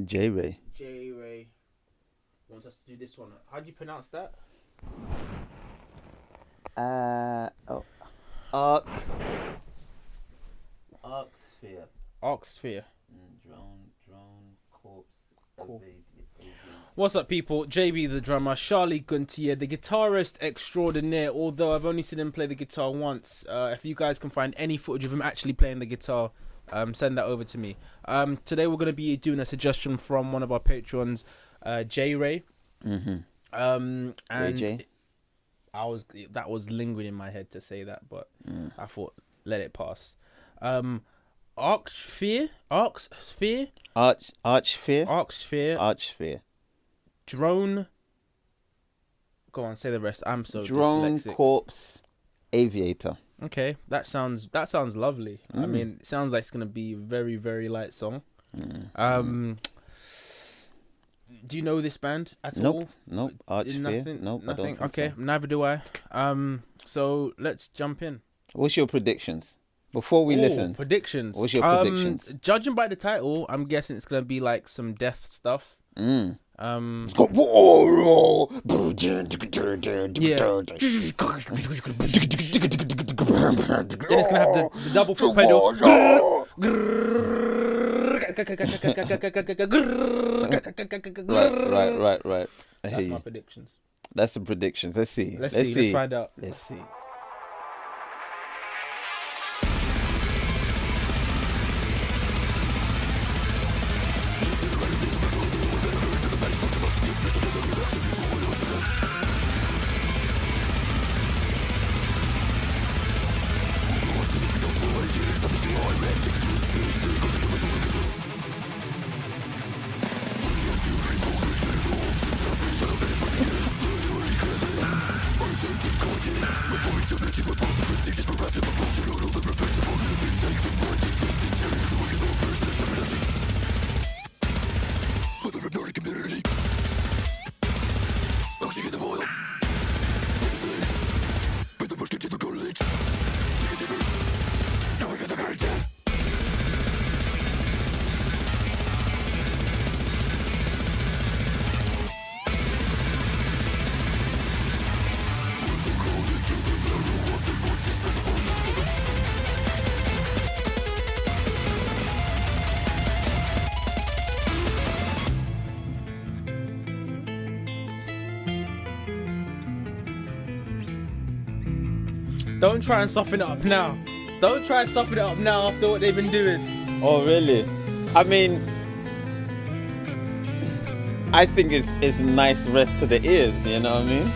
J-Ray. J-Ray wants us to do this one. How do you pronounce that? ARCHSPIRE. ARCHSPIRE. Drone corpse. Cool. Aviator. What's up, people? JB the drummer, Charlie Guntier, the guitarist extraordinaire. Although I've only seen him play the guitar once. If you guys can find any footage of him actually playing the guitar, send that over to me. Today we're gonna be doing a suggestion from one of our patrons, J-Ray. Mm-hmm. And AJ? that was lingering in my head to say that, but I thought let it pass. ARCHSPIRE. ARCHSPIRE. Drone. Go on, say the rest. I'm so Drone dyslexic. corpse Aviator. Okay, that sounds lovely. I mean, it sounds like it's gonna be a very, very light song. Do you know this band at all? Nope. ARCHSPIRE. Nothing. Nope. I don't think Okay, so. neither do I. So let's jump in. What's your predictions before we listen? Predictions. What's your predictions? Judging by the title, I'm guessing it's gonna be like some death stuff. Yeah. Yeah. Then it's gonna have the double foot pedal. Right. That's my predictions. That's the predictions. Let's see. Let's find out. Let's see. Don't try and soften it up now. Don't try and soften it up now after what they've been doing. Oh, really? I mean, I think it's a nice rest to the ears. You know what I mean?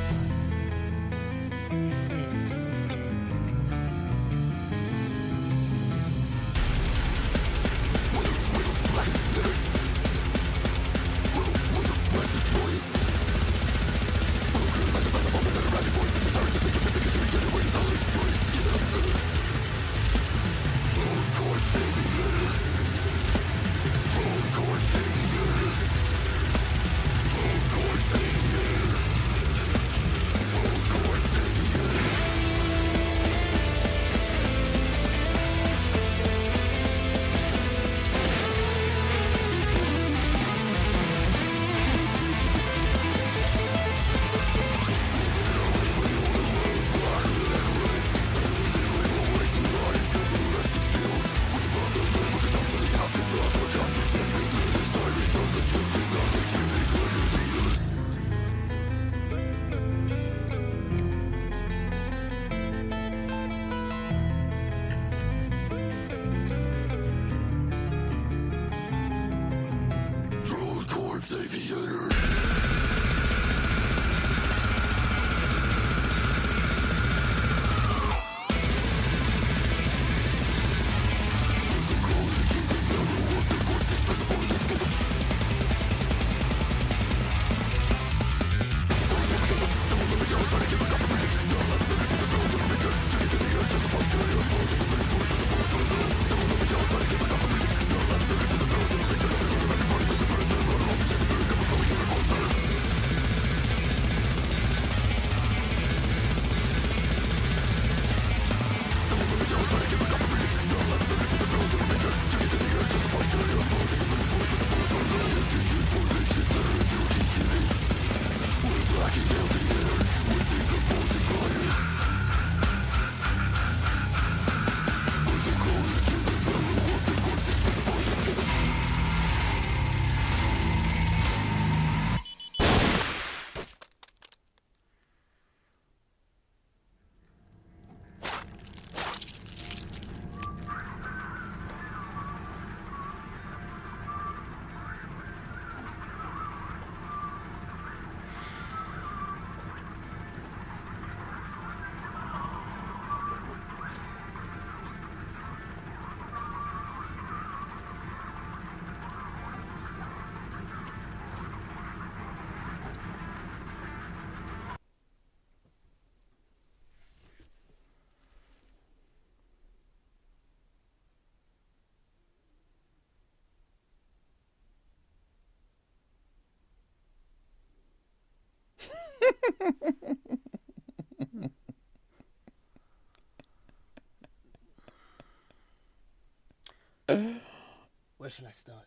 Where should I start?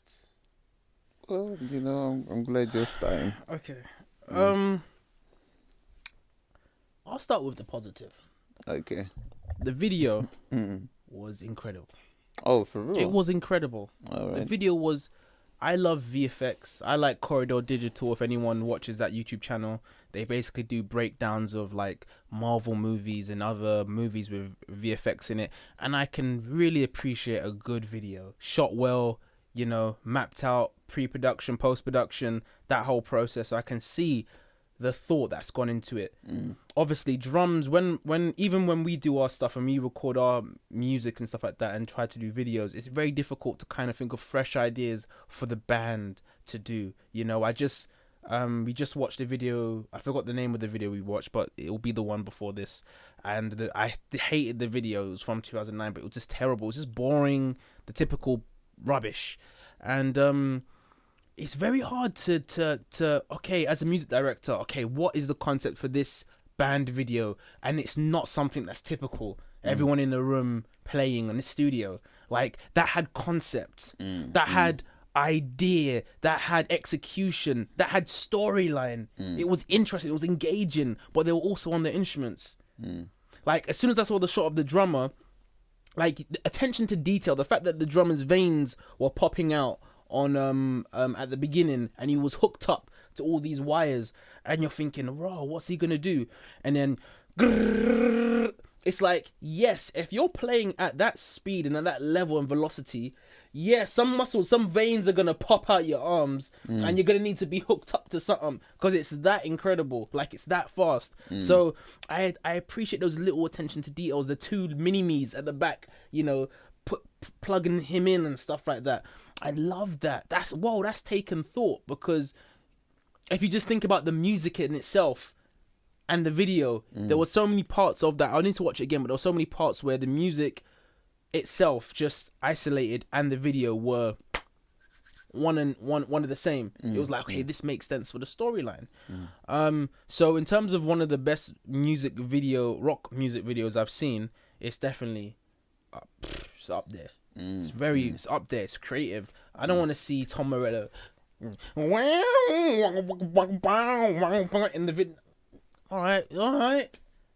Well, I'm glad you're starting. Okay. I'll start with the positive. Okay. The video was incredible. Oh, for real? It was incredible. All right. The video was... I love VFX. I like Corridor Digital. If anyone watches that YouTube channel, they basically do breakdowns of like Marvel movies and other movies with VFX in it. And I can really appreciate a good video. Shot well, mapped out, pre-production, post-production, that whole process. So I can see the thought that's gone into it. Obviously drums, even when we do our stuff and we record our music and stuff like that and try to do videos, it's very difficult to kind of think of fresh ideas for the band to do. We just watched a video. I forgot the name of the video we watched, but it'll be the one before this. And I hated the video. It was from 2009, but it was just terrible. It was just boring, the typical rubbish. And it's very hard to okay, as a music director, okay, what is the concept for this band video? And it's not something that's typical. Everyone in the room playing in the studio, like that had concept, that had idea, that had execution, that had storyline. It was interesting, it was engaging, but they were also on the instruments. Like as soon as I saw the shot of the drummer, like the attention to detail, the fact that the drummer's veins were popping out on at the beginning, and he was hooked up to all these wires, and you're thinking, raw, what's he gonna do? And then grrr, it's like, yes, if you're playing at that speed and at that level and velocity, yeah, some muscles, some veins are gonna pop out your arms, and you're gonna need to be hooked up to something because it's that incredible, like it's that fast. So I appreciate those little attention to details, the two mini-me's at the back, plugging him in and stuff like that. I love that. That's taken thought, because if you just think about the music in itself and the video, there were so many parts of that. I need to watch it again, but there were so many parts where the music itself just isolated and the video were one of the same. It was like, okay, this makes sense for the storyline. So in terms of one of the best rock music videos I've seen, it's definitely it's up there. It's up there. It's creative. I don't want to see Tom Morello in the vid. All right,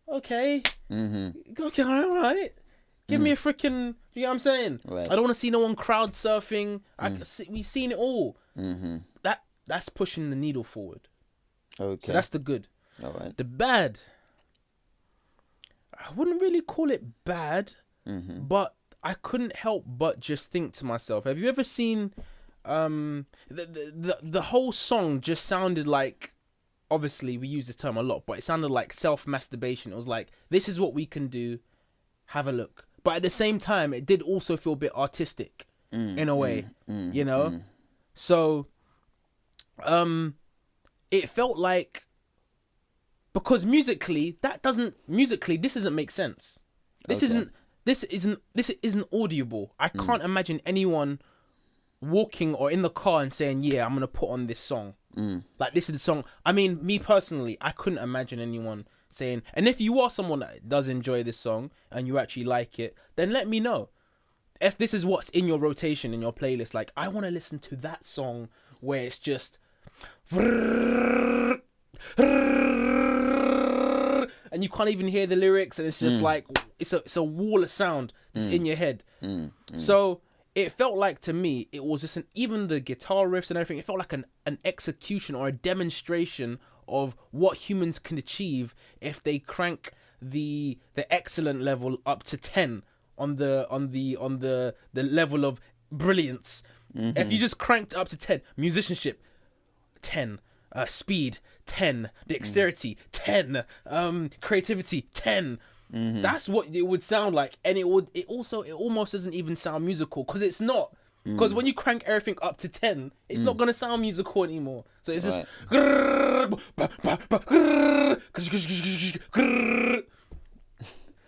okay, okay, all right. Give me a freaking. You know what I'm saying? Right. I don't want to see no one crowd surfing. We've seen it all. That's pushing the needle forward. Okay. So that's the good. All right. The bad, I wouldn't really call it bad, but I couldn't help but just think to myself, have you ever seen the whole song just sounded like, obviously we use this term a lot, but it sounded like self-masturbation. It was like, this is what we can do, have a look. But at the same time, it did also feel a bit artistic in a way, So it felt like, because musically this doesn't make sense. This isn't audible. I can't imagine anyone walking or in the car and saying, yeah, I'm gonna put on this song. Like, this is the song. I mean, me personally, I couldn't imagine anyone saying, and if you are someone that does enjoy this song and you actually like it, then let me know. If this is what's in your rotation, in your playlist, like, I want to listen to that song where it's just and you can't even hear the lyrics, and it's just like it's a wall of sound that's in your head. So it felt like, to me, it was just even the guitar riffs and everything, it felt like an execution or a demonstration of what humans can achieve if they crank the excellent level up to 10 on the level of brilliance. If you just cranked up to 10, musicianship 10, speed 10, dexterity 10, creativity 10. That's what it would sound like, and it almost doesn't even sound musical, because it's not. Because when you crank everything up to 10, it's not gonna sound musical anymore. So it's just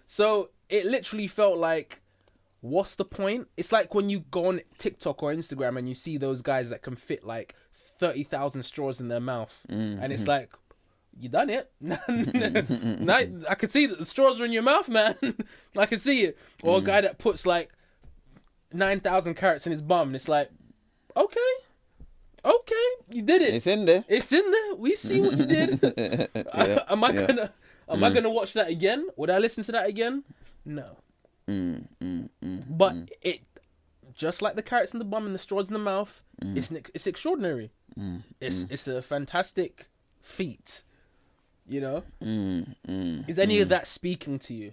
so it literally felt like, what's the point? It's like when you go on TikTok or Instagram and you see those guys that can fit like 30,000 straws in their mouth, and it's like, You done it. Now, I can see that the straws are in your mouth, man. I can see it. Or a guy that puts like 9,000 carats in his bum, and it's like, okay, you did it. It's in there. It's in there. We see what you did. Am I gonna watch that again? Would I listen to that again? No. But it, just like the carrots in the bum and the straws in the mouth, it's extraordinary. It's a fantastic feat. You know? Is any of that speaking to you?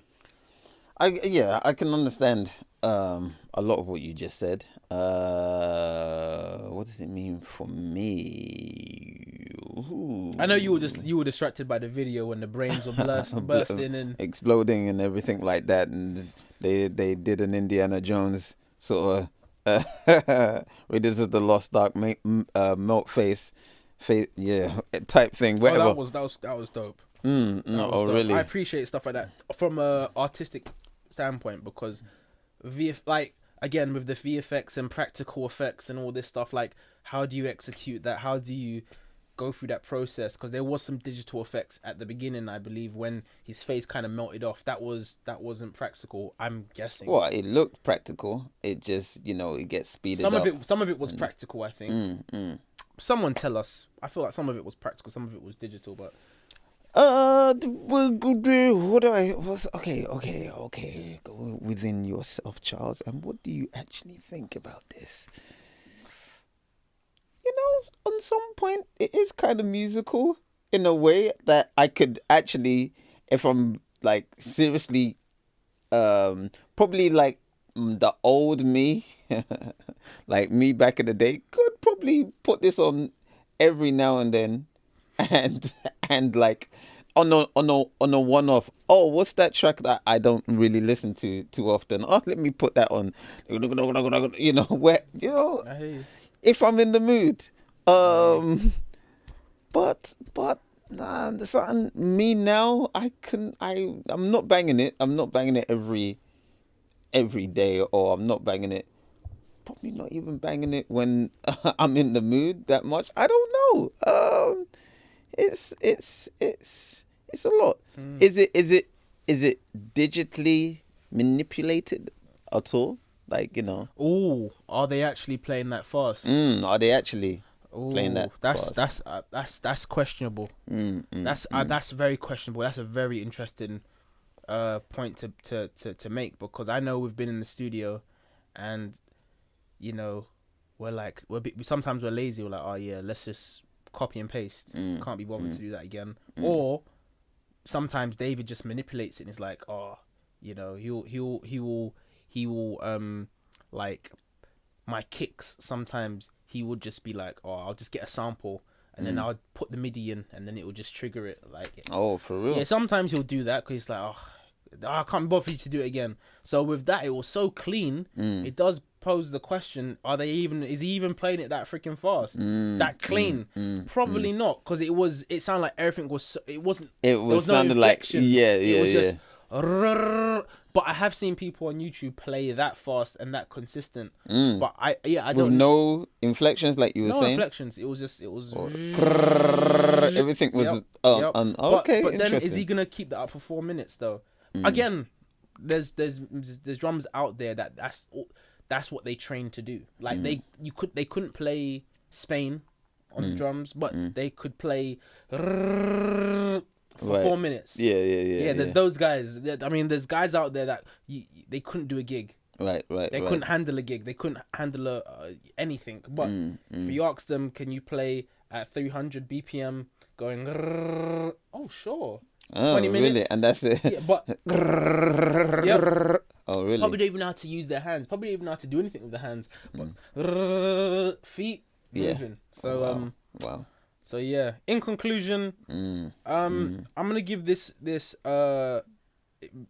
I can understand a lot of what you just said. What does it mean for me? Ooh. I know you were distracted by the video when the brains were bursting and exploding and everything like that, and they did an Indiana Jones sort of Raiders of the Lost Ark melt face type thing. Whatever. Oh, that was dope. Dope. Really? I appreciate stuff like that from a artistic standpoint, because again, with the VFX and practical effects and all this stuff, like, how do you execute that? How do you go through that process? Because there was some digital effects at the beginning, I believe, when his face kind of melted off. That wasn't practical, I'm guessing. Well, it looked practical. It just, it gets speeded up. Some of it was practical, I think. Someone tell us. I feel like some of it was practical, some of it was digital, but okay. Go within yourself, Charles. And what do you actually think about this? On some point, it is kind of musical in a way that I could actually, if I'm like seriously, probably like the old me, like me back in the day, could probably put this on every now and then. And like on a one-off. Oh, what's that track that I don't really listen to too often? Oh, let me put that on. Where I hear you. if I'm in the mood. But nah, there's something me now. I'm not banging it. I'm not banging it every day, or I'm not banging it. Probably not even banging it when I'm in the mood that much. I don't know. It's a lot. Is it digitally manipulated at all? Like, Oh, are they actually playing that fast? Are they actually playing that fast? That's questionable. That's very questionable. That's a very interesting point to make, because I know we've been in the studio and sometimes we're lazy. We're like, oh yeah, let's just copy and paste. Can't be bothered to do that again. Or sometimes David just manipulates it and is like, oh, he will like my kicks. Sometimes he would just be like, oh, I'll just get a sample and then I'll put the MIDI in and then it will just trigger it. Like, oh, for real? Yeah, sometimes he'll do that because he's like, oh, I can't bother you to do it again. So with that, it was so clean. It does pose the question: is he even playing it that freaking fast, that clean? Probably not, because it sounded like everything was. It wasn't. It was sounded no like it was just. But I have seen people on YouTube play that fast and that consistent. But I don't. With no inflections, like you were saying. No inflections. It was everything was okay. But then, is he gonna keep that up for 4 minutes though? Again, there's drums out there that's what they trained to do. Like they couldn't play Spain on the drums, but they could play for 4 minutes. Yeah. There's those guys. I mean, there's guys out there that they couldn't do a gig. Right. They couldn't handle a gig. They couldn't handle anything. But if you ask them, can you play at 300 BPM going? Oh, sure. 20 minutes. Really? And that's it. Yeah, but oh, really? Probably don't even know how to use their hands. Probably don't even know how to do anything with their hands. But feet moving. So wow. So yeah. In conclusion, I'm gonna give this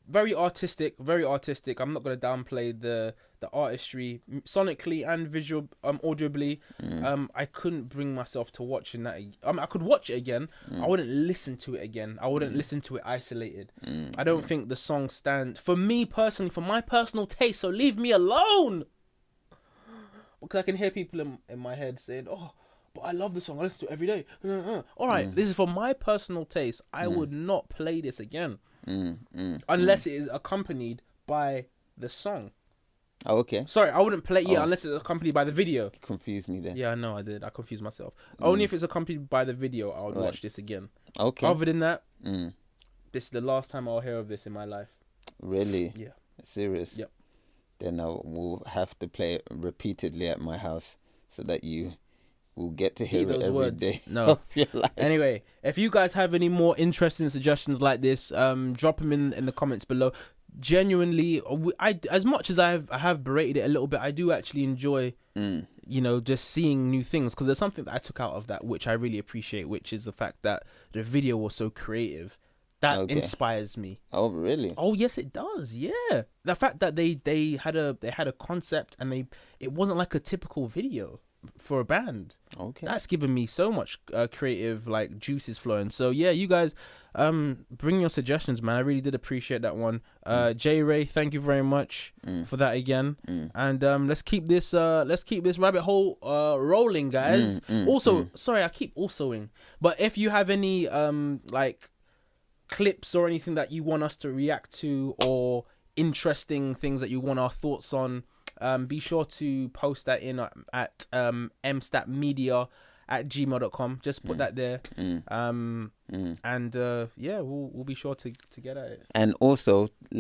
very artistic. I'm not gonna downplay the artistry sonically and visual audibly. I couldn't bring myself to watching that. I could watch it again. I wouldn't listen to it again. I wouldn't listen to it isolated. I don't think the song stand for me personally, for my personal taste. So leave me alone. Because I can hear people in my head saying, "Oh, but I love the song. I listen to it every day. All right, this is for my personal taste. I would not play this again unless it is accompanied by the song. Oh, okay. Sorry, I wouldn't play it unless it's accompanied by the video. Confused me there. Yeah, I know I did. I confused myself. Only if it's accompanied by the video, I would watch this again. Okay. Other than that, this is the last time I'll hear of this in my life. Really? Yeah. Serious? Yep. Then I will have to play it repeatedly at my house so that you will get to hear it every day of your life. Anyway, if you guys have any more interesting suggestions like this, drop them in the comments below. Genuinely, as much as I have berated it a little bit, I do actually enjoy just seeing new things, because there's something that I took out of that which I really appreciate, which is the fact that the video was so creative. That inspires me. Oh, really? Oh, yes, it does. Yeah, the fact that they had a concept, and it wasn't like a typical video for a band. Okay, that's given me so much creative juices flowing. So yeah, you guys bring your suggestions, man. I really did appreciate that one. J Ray, thank you very much for that again. And let's keep this rabbit hole rolling, guys. Sorry, I keep alsoing, but if you have any clips or anything that you want us to react to, or interesting things that you want our thoughts on, be sure to post that in at mstatmedia@gmail.com. Just put that there. And we'll be sure to get at it. And also